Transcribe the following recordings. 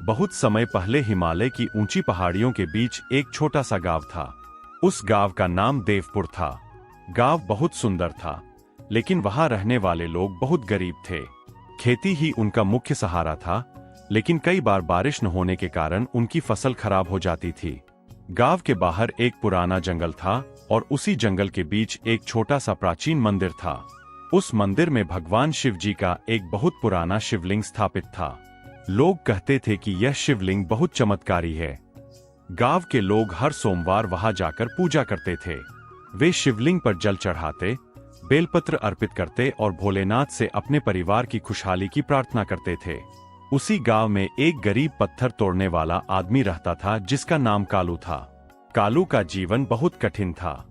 बहुत समय पहले हिमालय की ऊंची पहाड़ियों के बीच एक छोटा सा गांव था। उस गांव का नाम देवपुर था। गांव बहुत सुंदर था, लेकिन वहां रहने वाले लोग बहुत गरीब थे। खेती ही उनका मुख्य सहारा था, लेकिन कई बार बारिश न होने के कारण उनकी फसल खराब हो जाती थी। गांव के बाहर एक पुराना जंगल था और उसी जंगल के बीच एक छोटा सा प्राचीन मंदिर था। उस मंदिर में भगवान शिव जी का एक बहुत पुराना शिवलिंग स्थापित था। लोग कहते थे कि यह शिवलिंग बहुत चमत्कारी है। गांव के लोग हर सोमवार वहां जाकर पूजा करते थे। वे शिवलिंग पर जल चढ़ाते, बेलपत्र अर्पित करते और भोलेनाथ से अपने परिवार की खुशहाली की प्रार्थना करते थे। उसी गांव में एक गरीब पत्थर तोड़ने वाला आदमी रहता था जिसका नाम कालू था। कालू का जीवन बहुत कठिन था।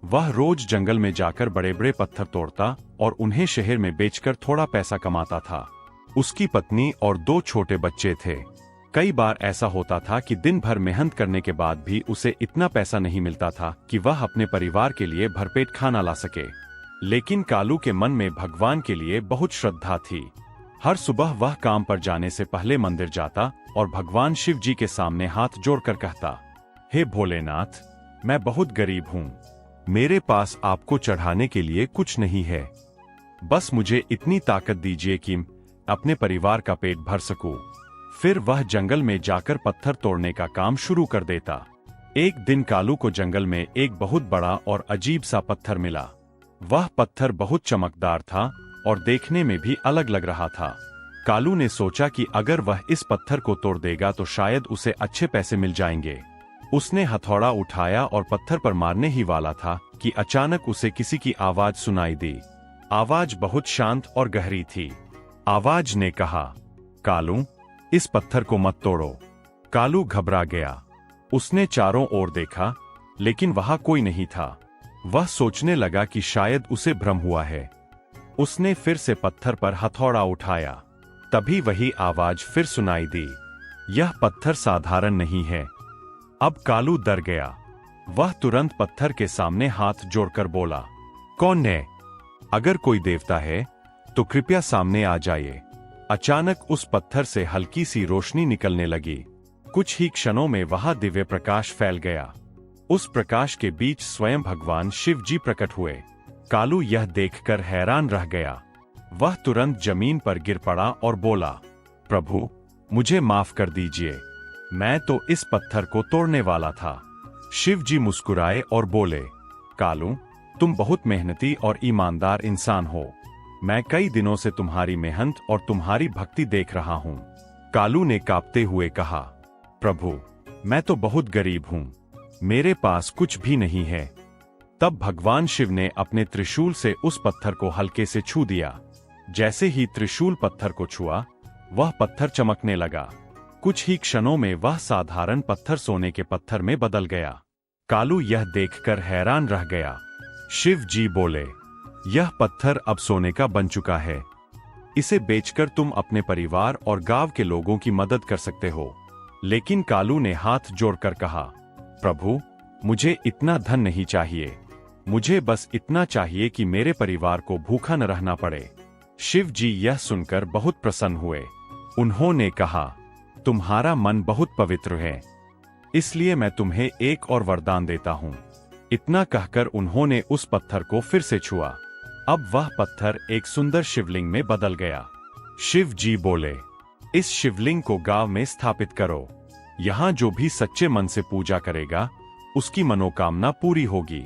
वह रोज जंगल में जाकर बड़े बड़े पत्थर तोड़ता और उन्हें शहर में बेचकर थोड़ा पैसा कमाता था। उसकी पत्नी और 2 छोटे बच्चे थे। कई बार ऐसा होता था कि दिन भर मेहनत करने के बाद भी उसे इतना पैसा नहीं मिलता था कि वह अपने परिवार के लिए भरपेट खाना ला सके। लेकिन कालू के मन में भगवान के लिए बहुत श्रद्धा थी। हर सुबह वह काम पर जाने से पहले मंदिर जाता और भगवान शिव जी के सामने हाथ जोड़कर कहता, हे भोलेनाथ, मैं बहुत गरीब हूँ। मेरे पास आपको चढ़ाने के लिए कुछ नहीं है। बस मुझे इतनी ताकत दीजिए कि अपने परिवार का पेट भर सकूं। फिर वह जंगल में जाकर पत्थर तोड़ने का काम शुरू कर देता। एक दिन कालू को जंगल में एक बहुत बड़ा और अजीब सा पत्थर मिला। वह पत्थर बहुत चमकदार था और देखने में भी अलग लग रहा था। कालू ने सोचा कि अगर वह इस पत्थर को तोड़ देगा तो शायद उसे अच्छे पैसे मिल जाएंगे। उसने हथौड़ा उठाया और पत्थर पर मारने ही वाला था कि अचानक उसे किसी की आवाज सुनाई दी। आवाज बहुत शांत और गहरी थी। आवाज ने कहा, कालू, इस पत्थर को मत तोड़ो। कालू घबरा गया। उसने चारों ओर देखा, लेकिन वहां कोई नहीं था। वह सोचने लगा कि शायद उसे भ्रम हुआ है। उसने फिर से पत्थर पर हथौड़ा उठाया। तभी वही आवाज फिर सुनाई दी, यह पत्थर साधारण नहीं है। अब कालू डर गया। वह तुरंत पत्थर के सामने हाथ जोड़कर बोला, कौन है? अगर कोई देवता है तो कृपया सामने आ जाइए। अचानक उस पत्थर से हल्की सी रोशनी निकलने लगी। कुछ ही क्षणों में वहां दिव्य प्रकाश फैल गया। उस प्रकाश के बीच स्वयं भगवान शिव जी प्रकट हुए। कालू यह देखकर हैरान रह गया। वह तुरंत जमीन पर गिर पड़ा और बोला, प्रभु, मुझे माफ कर दीजिए। मैं तो इस पत्थर को तोड़ने वाला था। शिव जी मुस्कुराए और बोले, कालू, तुम बहुत मेहनती और ईमानदार इंसान हो। मैं कई दिनों से तुम्हारी मेहनत और तुम्हारी भक्ति देख रहा हूँ। कालू ने कांपते हुए कहा, प्रभु, मैं तो बहुत गरीब हूँ। मेरे पास कुछ भी नहीं है। तब भगवान शिव ने अपने त्रिशूल से उस पत्थर को हल्के से छू दिया। जैसे ही त्रिशूल पत्थर को छुआ, वह पत्थर चमकने लगा। कुछ ही क्षणों में वह साधारण पत्थर सोने के पत्थर में बदल गया। कालू यह देखकर हैरान रह गया। शिव जी बोले, यह पत्थर अब सोने का बन चुका है। इसे बेचकर तुम अपने परिवार और गांव के लोगों की मदद कर सकते हो। लेकिन कालू ने हाथ जोड़कर कहा, प्रभु, मुझे इतना धन नहीं चाहिए। मुझे बस इतना चाहिए कि मेरे परिवार को भूखा न रहना पड़े। शिव जी यह सुनकर बहुत प्रसन्न हुए। उन्होंने कहा, तुम्हारा मन बहुत पवित्र है, इसलिए मैं तुम्हें एक और वरदान देता हूँ। इतना कहकर उन्होंने उस पत्थर को फिर से छुआ। अब वह पत्थर एक सुंदर शिवलिंग में बदल गया। शिव जी बोले, इस शिवलिंग को गांव में स्थापित करो। यहाँ जो भी सच्चे मन से पूजा करेगा, उसकी मनोकामना पूरी होगी।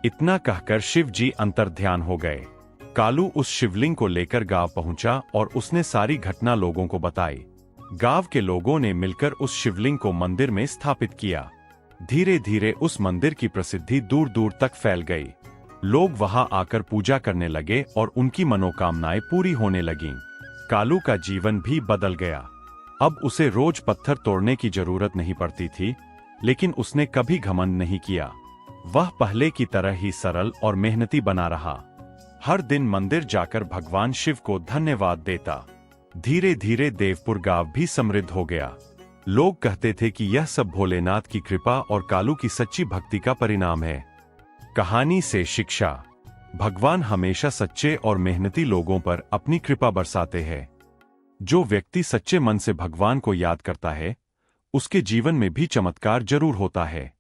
इतना कहकर शिव जी अंतर्ध्यान हो गए। कालू उस शिवलिंग को लेकर गांव पहुंचा और उसने सारी घटना लोगों को बताई। गांव के लोगों ने मिलकर उस शिवलिंग को मंदिर में स्थापित किया। धीरे धीरे उस मंदिर की प्रसिद्धि दूर दूर तक फैल गई। लोग वहां आकर पूजा करने लगे और उनकी मनोकामनाएं पूरी होने लगीं। कालू का जीवन भी बदल गया। अब उसे रोज पत्थर तोड़ने की जरूरत नहीं पड़ती थी, लेकिन उसने कभी घमंड नहीं किया। वह पहले की तरह ही सरल और मेहनती बना रहा। हर दिन मंदिर जाकर भगवान शिव को धन्यवाद देता। धीरे धीरे देवपुर गांव भी समृद्ध हो गया। लोग कहते थे कि यह सब भोलेनाथ की कृपा और कालू की सच्ची भक्ति का परिणाम है। कहानी से शिक्षा, भगवान हमेशा सच्चे और मेहनती लोगों पर अपनी कृपा बरसाते हैं। जो व्यक्ति सच्चे मन से भगवान को याद करता है, उसके जीवन में भी चमत्कार जरूर होता है।